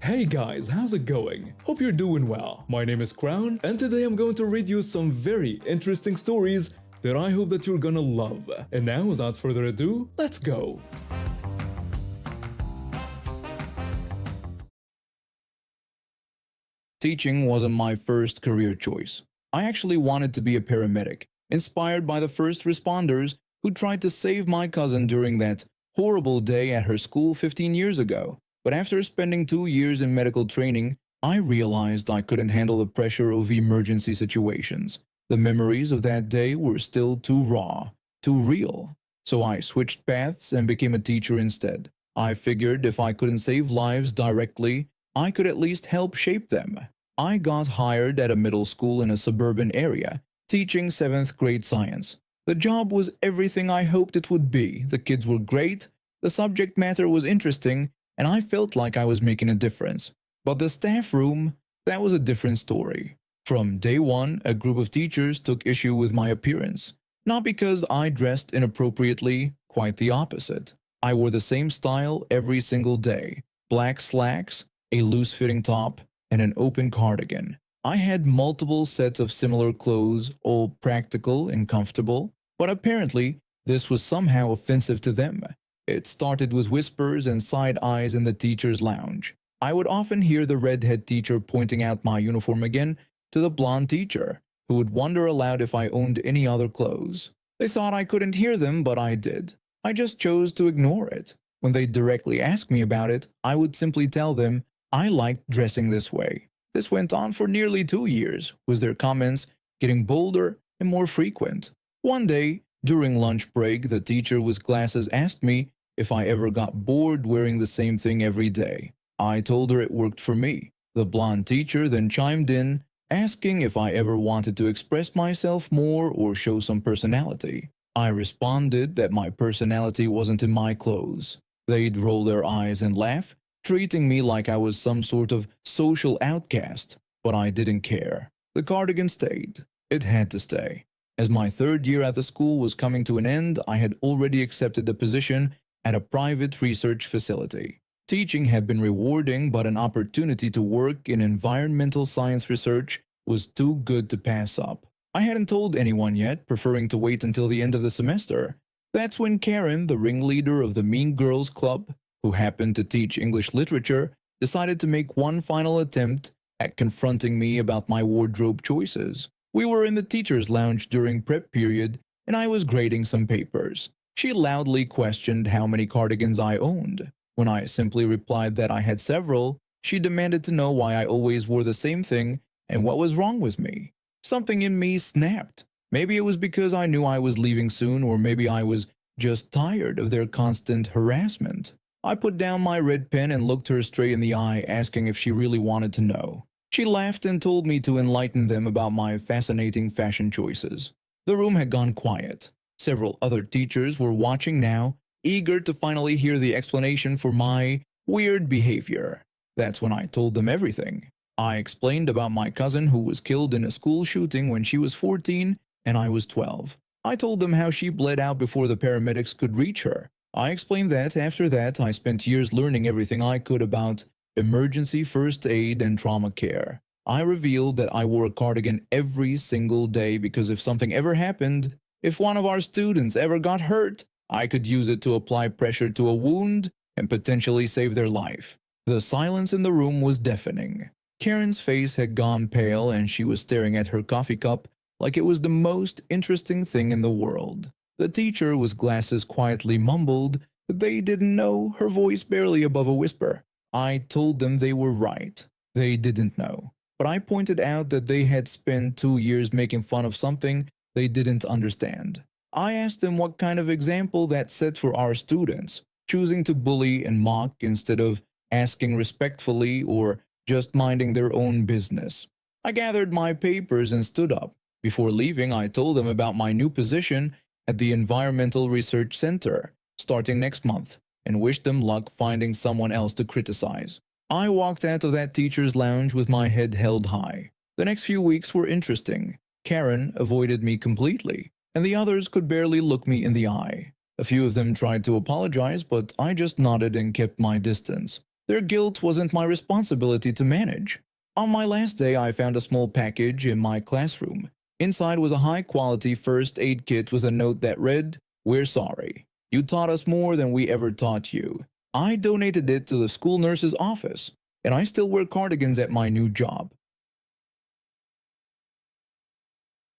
Hey guys, how's it going? Hope you're doing well. My name is Crown, and today I'm going to read you some very interesting stories that I hope that you're gonna love. And now, without further ado, let's go! Teaching wasn't my first career choice. I actually wanted to be a paramedic, inspired by the first responders who tried to save my cousin during that horrible day at her school 15 years ago. But after spending 2 years in medical training, I realized I couldn't handle the pressure of emergency situations. The memories of that day were still too raw, too real. So I switched paths and became a teacher instead. I figured if I couldn't save lives directly, I could at least help shape them. I got hired at a middle school in a suburban area, teaching 7th grade science. The job was everything I hoped it would be. The kids were great, the subject matter was interesting, and I felt like I was making a difference. But the staff room, that was a different story. From day one, a group of teachers took issue with my appearance. Not because I dressed inappropriately, quite the opposite. I wore the same style every single day. Black slacks, a loose-fitting top, and an open cardigan. I had multiple sets of similar clothes, all practical and comfortable, but apparently this was somehow offensive to them. It started with whispers and side eyes in the teacher's lounge. I would often hear the redhead teacher pointing out my uniform again to the blonde teacher, who would wonder aloud if I owned any other clothes. They thought I couldn't hear them, but I did. I just chose to ignore it. When they directly asked me about it, I would simply tell them I liked dressing this way. This went on for nearly 2 years, with their comments getting bolder and more frequent. One day, during lunch break, the teacher with glasses asked me if I ever got bored wearing the same thing every day. I told her it worked for me. The blonde teacher then chimed in, asking if I ever wanted to express myself more or show some personality. I responded that my personality wasn't in my clothes. They'd roll their eyes and laugh, treating me like I was some sort of social outcast, but I didn't care. The cardigan stayed. It had to stay. As my 3rd year at the school was coming to an end, I had already accepted a position at a private research facility. Teaching had been rewarding, but an opportunity to work in environmental science research was too good to pass up. I hadn't told anyone yet, preferring to wait until the end of the semester. That's when Karen, the ringleader of the Mean Girls Club, who happened to teach English literature, decided to make one final attempt at confronting me about my wardrobe choices. We were in the teacher's lounge during prep period, and I was grading some papers. She loudly questioned how many cardigans I owned. When I simply replied that I had several, she demanded to know why I always wore the same thing and what was wrong with me. Something in me snapped. Maybe it was because I knew I was leaving soon, or maybe I was just tired of their constant harassment. I put down my red pen and looked her straight in the eye, asking if she really wanted to know. She laughed and told me to enlighten them about my fascinating fashion choices. The room had gone quiet. Several other teachers were watching now, eager to finally hear the explanation for my weird behavior. That's when I told them everything. I explained about my cousin who was killed in a school shooting when she was 14 and I was 12. I told them how she bled out before the paramedics could reach her. I explained that after that I spent years learning everything I could about emergency first aid and trauma care. I revealed that I wore a cardigan every single day because if something ever happened, if one of our students ever got hurt, I could use it to apply pressure to a wound and potentially save their life. The silence in the room was deafening. Karen's face had gone pale and she was staring at her coffee cup like it was the most interesting thing in the world. The teacher with glasses quietly mumbled that they didn't know, her voice barely above a whisper. I told them they were right. They didn't know. But I pointed out that they had spent 2 years making fun of something they didn't understand. I asked them what kind of example that set for our students, choosing to bully and mock instead of asking respectfully or just minding their own business. I gathered my papers and stood up. Before leaving, I told them about my new position at the Environmental Research Center, starting next month, and wished them luck finding someone else to criticize. I walked out of that teacher's lounge with my head held high. The next few weeks were interesting. Karen avoided me completely, and the others could barely look me in the eye. A few of them tried to apologize, but I just nodded and kept my distance. Their guilt wasn't my responsibility to manage. On my last day, I found a small package in my classroom. Inside was a high-quality first aid kit with a note that read, "We're sorry. You taught us more than we ever taught you." I donated it to the school nurse's office, and I still wear cardigans at my new job.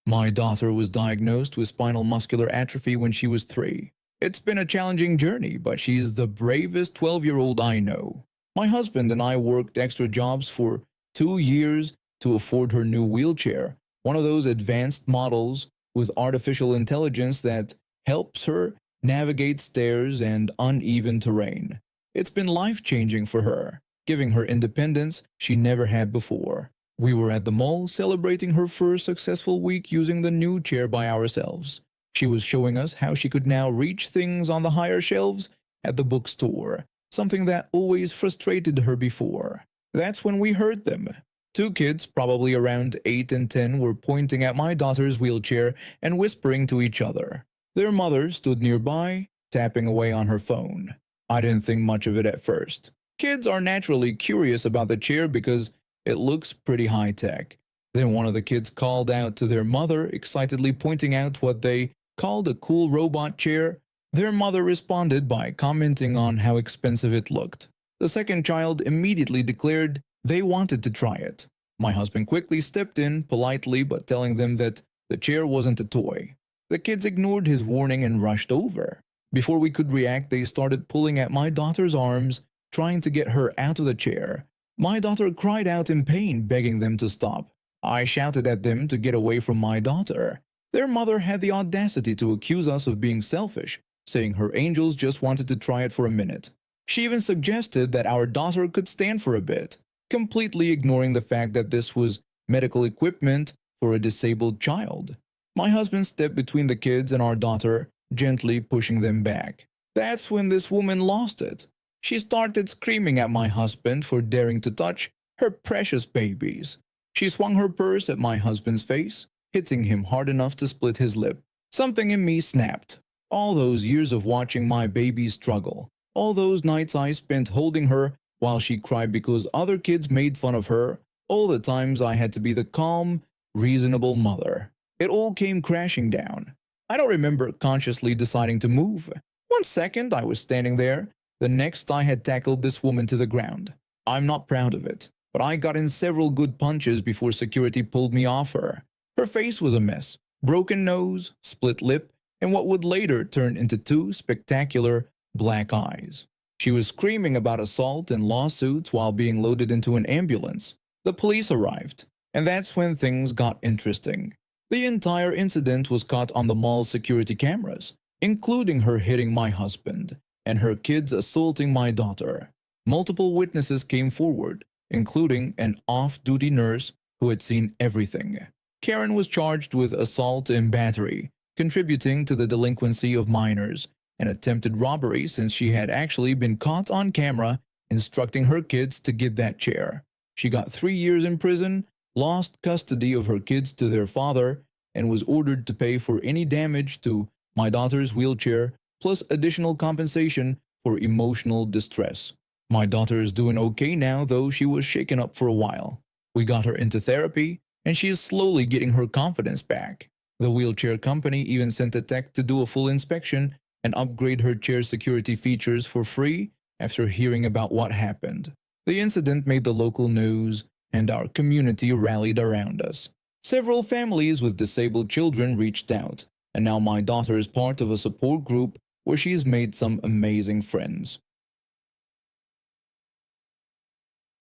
My daughter was diagnosed with spinal muscular atrophy when she was 3. It's been a challenging journey, but she's the bravest 12-year-old I know. My husband and I worked extra jobs for 2 years to afford her new wheelchair, one of those advanced models with artificial intelligence that helps her navigate stairs and uneven terrain. It's been life-changing for her, giving her independence she never had before. We were at the mall celebrating her first successful week using the new chair by ourselves. She was showing us how she could now reach things on the higher shelves at the bookstore, something that always frustrated her before. That's when we heard them. 2 kids, probably around 8 and 10, were pointing at my daughter's wheelchair and whispering to each other. Their mother stood nearby, tapping away on her phone. I didn't think much of it at first. Kids are naturally curious about the chair because it looks pretty high-tech. Then one of the kids called out to their mother, excitedly pointing out what they called a cool robot chair. Their mother responded by commenting on how expensive it looked. The second child immediately declared they wanted to try it. My husband quickly stepped in, politely but telling them that the chair wasn't a toy. The kids ignored his warning and rushed over. Before we could react, they started pulling at my daughter's arms, trying to get her out of the chair. My daughter cried out in pain, begging them to stop. I shouted at them to get away from my daughter. Their mother had the audacity to accuse us of being selfish, saying her angels just wanted to try it for a minute. She even suggested that our daughter could stand for a bit, completely ignoring the fact that this was medical equipment for a disabled child. My husband stepped between the kids and our daughter, gently pushing them back. That's when this woman lost it. She started screaming at my husband for daring to touch her precious babies. She swung her purse at my husband's face, hitting him hard enough to split his lip. Something in me snapped. All those years of watching my baby struggle, all those nights I spent holding her while she cried because other kids made fun of her, all the times I had to be the calm, reasonable mother. It all came crashing down. I don't remember consciously deciding to move. One second I was standing there, the next I had tackled this woman to the ground. I'm not proud of it, but I got in several good punches before security pulled me off her. Her face was a mess, broken nose, split lip, and what would later turn into 2 spectacular black eyes. She was screaming about assault and lawsuits while being loaded into an ambulance. The police arrived, and that's when things got interesting. The entire incident was caught on the mall's security cameras, including her hitting my husband and her kids assaulting my daughter. Multiple witnesses came forward, including an off-duty nurse who had seen everything. Karen was charged with assault and battery, contributing to the delinquency of minors, and attempted robbery since she had actually been caught on camera instructing her kids to get that chair. She got 3 years in prison, lost custody of her kids to their father, and was ordered to pay for any damage to my daughter's wheelchair, plus additional compensation for emotional distress. My daughter is doing okay now, though she was shaken up for a while. We got her into therapy, and she is slowly getting her confidence back. The wheelchair company even sent a tech to do a full inspection and upgrade her chair's security features for free after hearing about what happened. The incident made the local news, and our community rallied around us. Several families with disabled children reached out, and now my daughter is part of a support group where she has made some amazing friends.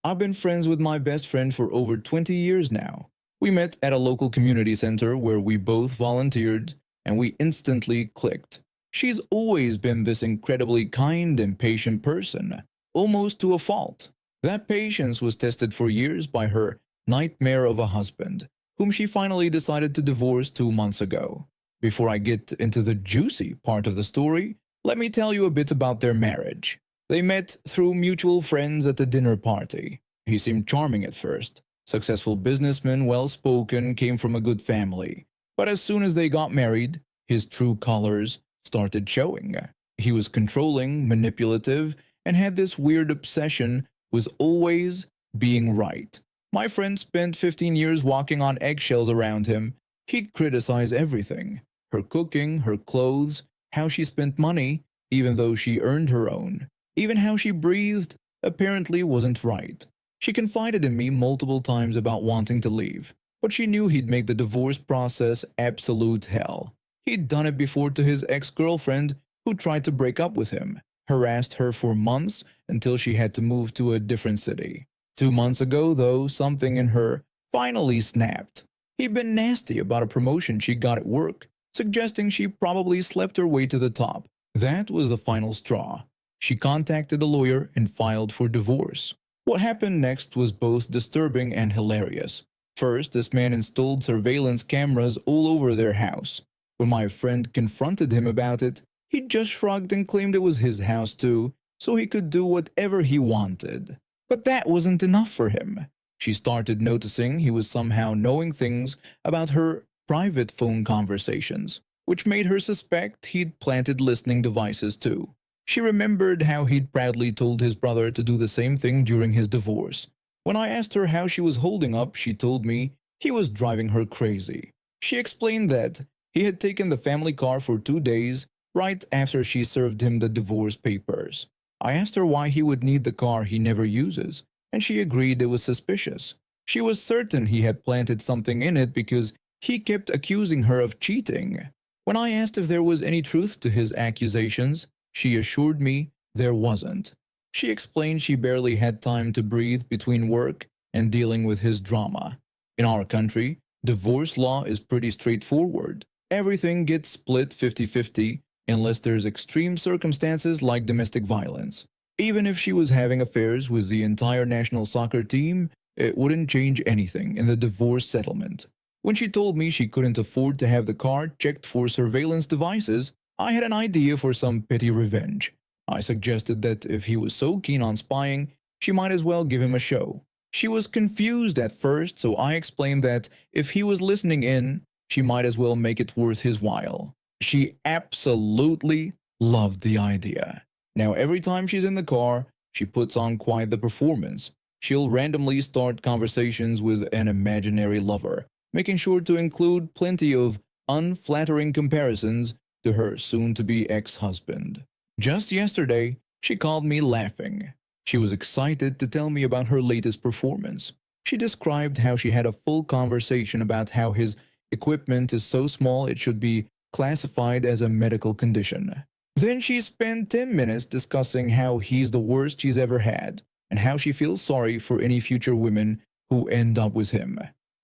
I've been friends with my best friend for over 20 years now. We met at a local community center where we both volunteered, and we instantly clicked. She's always been this incredibly kind and patient person, almost to a fault. That patience was tested for years by her nightmare of a husband, whom she finally decided to divorce 2 months ago. Before I get into the juicy part of the story, let me tell you a bit about their marriage. They met through mutual friends at a dinner party. He seemed charming at first. Successful businessman, well-spoken, came from a good family. But as soon as they got married, his true colors started showing. He was controlling, manipulative, and had this weird obsession was always being right. My friend spent 15 years walking on eggshells around him. He'd criticize everything: her cooking, her clothes, how she spent money, even though she earned her own. Even how she breathed apparently wasn't right. She confided in me multiple times about wanting to leave, but she knew he'd make the divorce process absolute hell. He'd done it before to his ex-girlfriend, who tried to break up with him, harassed her for months until she had to move to a different city. 2 months ago, though, something in her finally snapped. He'd been nasty about a promotion she got at work, suggesting she probably slept her way to the top. That was the final straw. She contacted a lawyer and filed for divorce. What happened next was both disturbing and hilarious. First, this man installed surveillance cameras all over their house. When my friend confronted him about it, he just shrugged and claimed it was his house too, so he could do whatever he wanted. But that wasn't enough for him. She started noticing he was somehow knowing things about her private phone conversations, which made her suspect he'd planted listening devices too. She remembered how he'd proudly told his brother to do the same thing during his divorce. When I asked her how she was holding up, she told me he was driving her crazy. She explained that he had taken the family car for 2 days right after she served him the divorce papers. I asked her why he would need the car he never uses, and she agreed it was suspicious. She was certain he had planted something in it because he kept accusing her of cheating. When I asked if there was any truth to his accusations, she assured me there wasn't. She explained she barely had time to breathe between work and dealing with his drama. In our country, divorce law is pretty straightforward. Everything gets split 50-50 unless there's extreme circumstances like domestic violence. Even if she was having affairs with the entire national soccer team, it wouldn't change anything in the divorce settlement. When she told me she couldn't afford to have the car checked for surveillance devices, I had an idea for some petty revenge. I suggested that if he was so keen on spying, she might as well give him a show. She was confused at first, so I explained that if he was listening in, she might as well make it worth his while. She absolutely loved the idea. Now every time she's in the car, she puts on quite the performance. She'll randomly start conversations with an imaginary lover, making sure to include plenty of unflattering comparisons to her soon-to-be ex-husband. Just yesterday, she called me laughing. She was excited to tell me about her latest performance. She described how she had a full conversation about how his equipment is so small it should be classified as a medical condition. Then she spent 10 minutes discussing how he's the worst she's ever had and how she feels sorry for any future women who end up with him.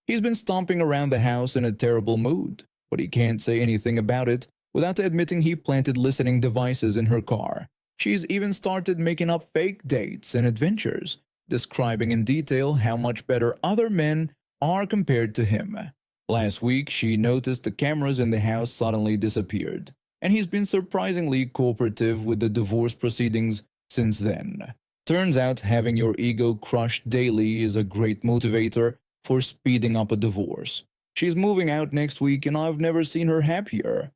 He's been stomping around the house in a terrible mood, but he can't say anything about it without admitting he planted listening devices in her car. She's even started making up fake dates and adventures, describing in detail how much better other men are compared to him. Last week, she noticed the cameras in the house suddenly disappeared, and he's been surprisingly cooperative with the divorce proceedings since then. Turns out having your ego crushed daily is a great motivator for speeding up a divorce. She's moving out next week and I've never seen her happier.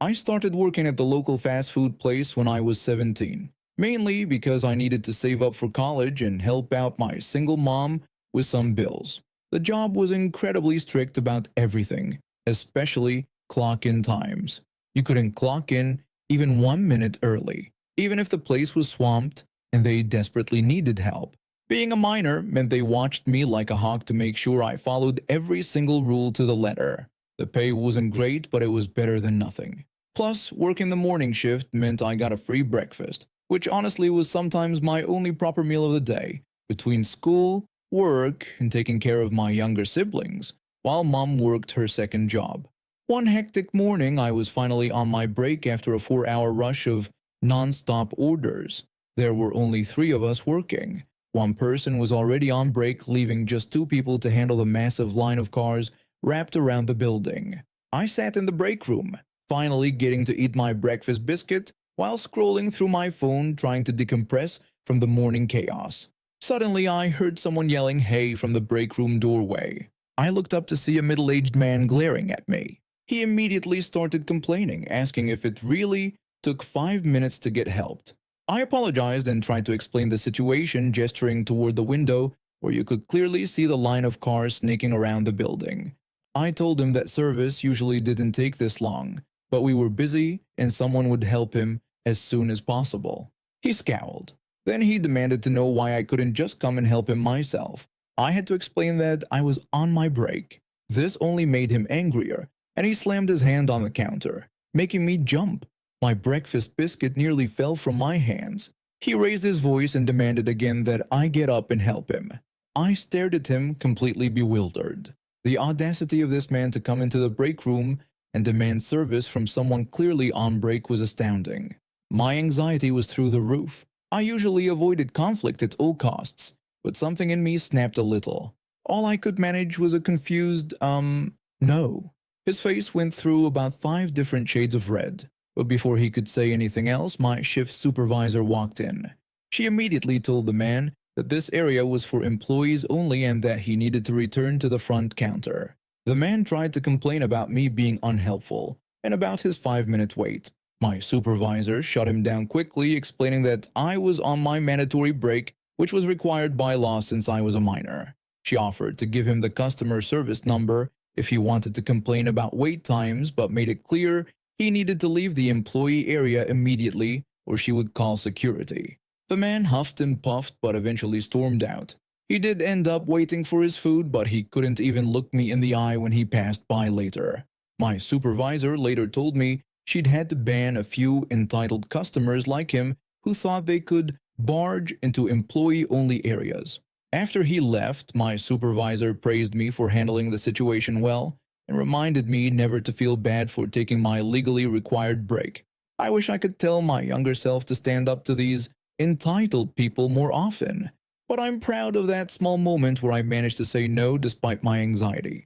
I started working at the local fast food place when I was 17, mainly because I needed to save up for college and help out my single mom with some bills. The job was incredibly strict about everything, especially clock-in times. You couldn't clock in even 1 minute early, even if the place was swamped and they desperately needed help. Being a minor meant they watched me like a hawk to make sure I followed every single rule to the letter. The pay wasn't great, but it was better than nothing. Plus, working the morning shift meant I got a free breakfast, which honestly was sometimes my only proper meal of the day, between school, work, and taking care of my younger siblings, while mom worked her second job. One hectic morning, I was finally on my break after a 4-hour rush of non-stop orders. There were only 3 of us working. One person was already on break, leaving just 2 people to handle the massive line of cars wrapped around the building. I sat in the break room, finally getting to eat my breakfast biscuit while scrolling through my phone trying to decompress from the morning chaos. Suddenly, I heard someone yelling "Hey" from the break room doorway. I looked up to see a middle-aged man glaring at me. He immediately started complaining, asking if it really took 5 minutes to get helped. I apologized and tried to explain the situation, gesturing toward the window where you could clearly see the line of cars sneaking around the building. I told him that service usually didn't take this long, but we were busy and someone would help him as soon as possible. He scowled. Then he demanded to know why I couldn't just come and help him myself. I had to explain that I was on my break. This only made him angrier, and he slammed his hand on the counter, making me jump. My breakfast biscuit nearly fell from my hands. He raised his voice and demanded again that I get up and help him. I stared at him, completely bewildered. The audacity of this man to come into the break room and demand service from someone clearly on break was astounding. My anxiety was through the roof. I usually avoided conflict at all costs, but something in me snapped a little. All I could manage was a confused, no. His face went through about 5 different shades of red, but before he could say anything else, my shift supervisor walked in. She immediately told the man that this area was for employees only and that he needed to return to the front counter. The man tried to complain about me being unhelpful and about his 5-minute wait. My supervisor shut him down quickly, explaining that I was on my mandatory break, which was required by law since I was a minor. She offered to give him the customer service number if he wanted to complain about wait times, but made it clear he needed to leave the employee area immediately or she would call security. The man huffed and puffed but eventually stormed out. He did end up waiting for his food, but he couldn't even look me in the eye when he passed by later. My supervisor later told me she'd had to ban a few entitled customers like him who thought they could barge into employee-only areas. After he left, my supervisor praised me for handling the situation well and reminded me never to feel bad for taking my legally required break. I wish I could tell my younger self to stand up to these entitled people more often, but I'm proud of that small moment where I managed to say no despite my anxiety.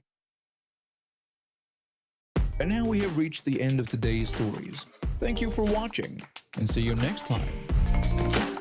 And now we have reached the end of today's stories. Thank you for watching, and see you next time.